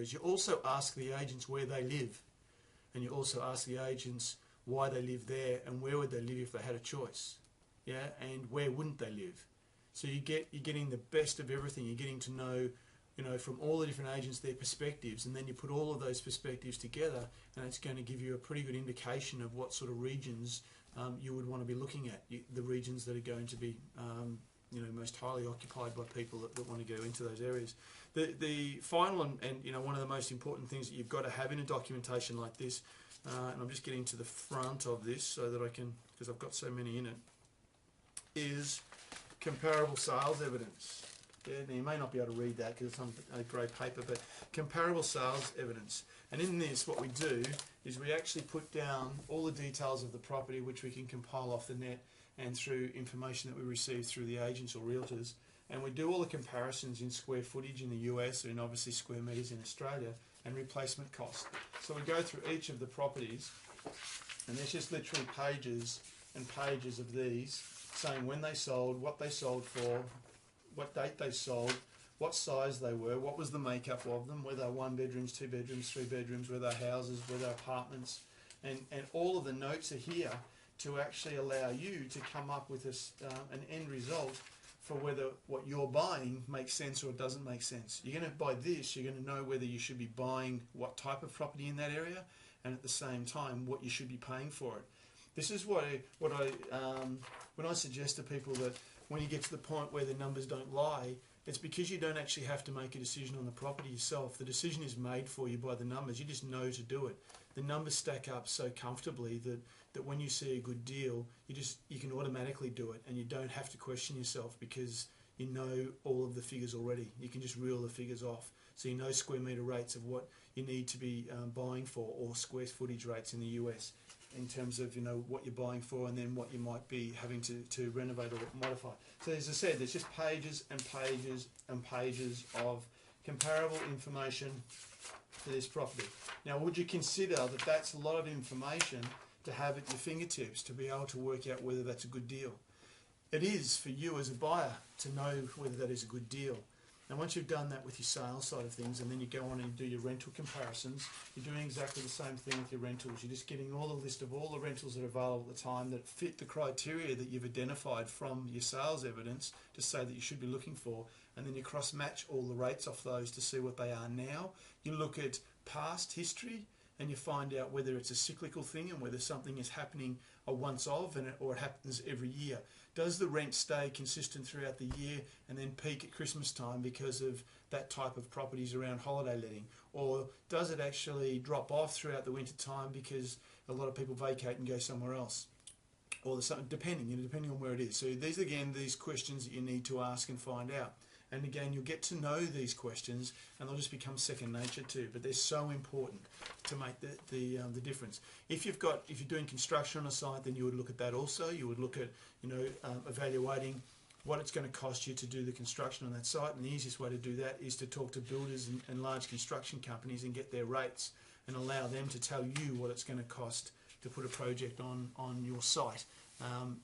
You also ask the agents where they live, and you also ask the agents why they live there and where would they live if they had a choice, yeah, and where wouldn't they live. So you're getting the best of everything. You're getting to know, from all the different agents, their perspectives, and then you put all of those perspectives together, and it's going to give you a pretty good indication of what sort of regions you would want to be looking at. The regions that are going to be most highly occupied by people that want to go into those areas. The final and one of the most important things that you've got to have in a documentation like this, and I'm just getting to the front of this so that I can, because I've got so many in it, is comparable sales evidence. Yeah, now you may not be able to read that because it's on a grey paper, but comparable sales evidence. And in this, what we do is we actually put down all the details of the property, which we can compile off the net and through information that we receive through the agents or realtors. And we do all the comparisons in square footage in the US and obviously square metres in Australia and replacement cost. So we go through each of the properties, and there's just literally pages and pages of these saying when they sold, what they sold for, what date they sold, what size they were, what was the makeup of them, whether they're 1 bedrooms, 2 bedrooms, 3 bedrooms, whether they're houses, whether they're apartments, and all of the notes are here to actually allow you to come up with an end result for whether what you're buying makes sense or doesn't make sense. You're going to buy this, you're going to know whether you should be buying what type of property in that area, and at the same time what you should be paying for it. This is when I suggest to people that when you get to the point where the numbers don't lie, it's because you don't actually have to make a decision on the property yourself. The decision is made for you by the numbers. You just know to do it. The numbers stack up so comfortably that when you see a good deal, you can automatically do it, and you don't have to question yourself because you know all of the figures already. You can just reel the figures off. So you know square metre rates of what you need to be buying for, or square footage rates in the US, in terms of what you're buying for and then what you might be having to renovate or modify. So as I said, there's just pages and pages and pages of comparable information for this property. Now, would you consider that that's a lot of information to have at your fingertips to be able to work out whether that's a good deal? It is for you as a buyer to know whether that is a good deal. And once you've done that with your sales side of things, and then you go on and you do your rental comparisons, you're doing exactly the same thing with your rentals. You're just getting all the list of all the rentals that are available at the time that fit the criteria that you've identified from your sales evidence to say that you should be looking for, and then you cross-match all the rates off those to see what they are now. You look at past history, and you find out whether it's a cyclical thing and whether something is happening a once of or it happens every year. Does the rent stay consistent throughout the year and then peak at Christmas time because of that type of properties around holiday letting? Or does it actually drop off throughout the winter time because a lot of people vacate and go somewhere else? Or depending on where it is. So these questions that you need to ask and find out. And again, you'll get to know these questions, and they'll just become second nature too. But they're so important to make the difference. If you're doing construction on a site, then you would look at that also. You would look at evaluating what it's going to cost you to do the construction on that site. And the easiest way to do that is to talk to builders and large construction companies and get their rates and allow them to tell you what it's going to cost to put a project on your site.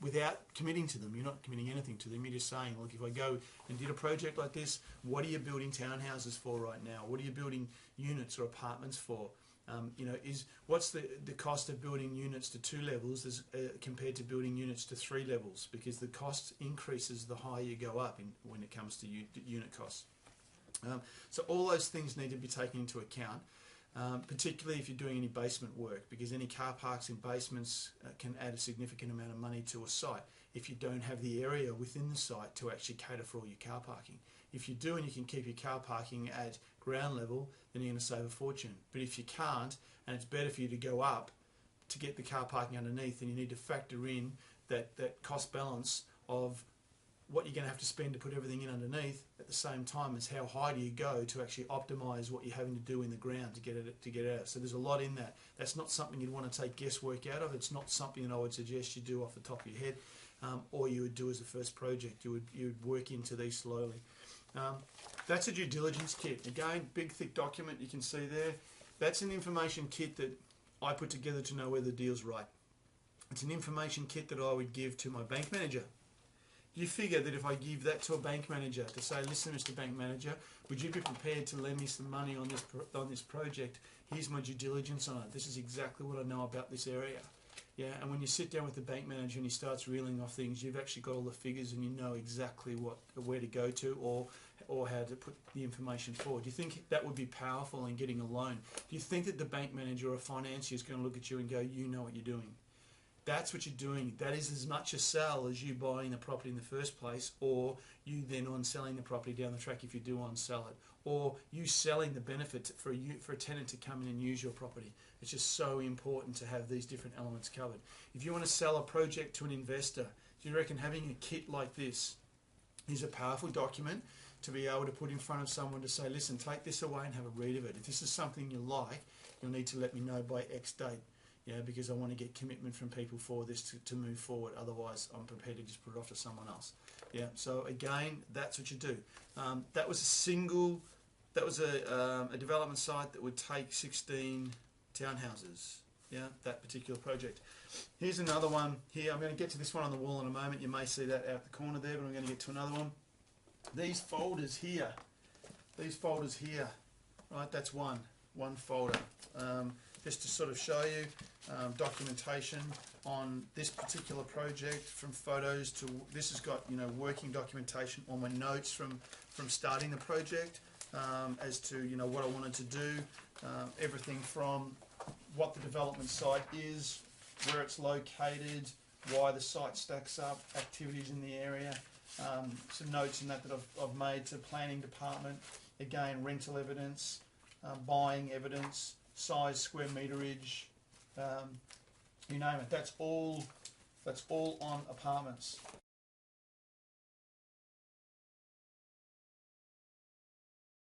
Without committing to them. You're not committing anything to them. You're just saying, look, if I go and did a project like this, what are you building townhouses for right now? What are you building units or apartments for? What's the cost of building units to 2 levels compared to building units to 3 levels? Because the cost increases the higher you go up when it comes to unit costs. So all those things need to be taken into account. Particularly if you're doing any basement work, because any car parks in basements can add a significant amount of money to a site if you don't have the area within the site to actually cater for all your car parking. If you do and you can keep your car parking at ground level, then you're going to save a fortune. But if you can't, and it's better for you to go up to get the car parking underneath, then you need to factor in that cost balance of what you're going to have to spend to put everything in underneath at the same time as how high do you go to actually optimise what you're having to do in the ground to get it out. So there's a lot in that. That's not something you'd want to take guesswork out of. It's not something that I would suggest you do off the top of your head, or you would do as a first project. You would work into these slowly. That's a due diligence kit. Again, big thick document you can see there. That's an information kit that I put together to know whether the deal's right. It's an information kit that I would give to my bank manager. Do you figure that if I give that to a bank manager to say, listen, Mr. Bank Manager, would you be prepared to lend me some money on this project? Here's my due diligence on it. This is exactly what I know about this area. Yeah, and when you sit down with the bank manager and he starts reeling off things, you've actually got all the figures and you know exactly where to go to or how to put the information forward. Do you think that would be powerful in getting a loan? Do you think that the bank manager or financier is going to look at you and go, you know what you're doing? That's what you're doing. That is as much a sell as you buying the property in the first place, or you then on selling the property down the track if you do on sell it, or you selling the benefit for a tenant to come in and use your property. It's just so important to have these different elements covered. If you want to sell a project to an investor, do you reckon having a kit like this is a powerful document to be able to put in front of someone to say, listen, take this away and have a read of it. If this is something you like, you'll need to let me know by X date. Yeah, because I want to get commitment from people for this to move forward. Otherwise, I'm prepared to just put it off to someone else. Yeah. So again, that's what you do. That was a development site that would take 16 townhouses. Yeah, that particular project. Here's another one here. I'm going to get to this one on the wall in a moment. You may see that out the corner there, but I'm going to get to another one. These folders here. Right, that's one folder. Just to sort of show you documentation on this particular project, from photos to this has got working documentation on my notes from starting the project as to what I wanted to do, everything from what the development site is, where it's located, why the site stacks up, activities in the area, some notes in that I've made to planning department, again rental evidence, buying evidence, size, square meterage, you name it. That's all on apartments.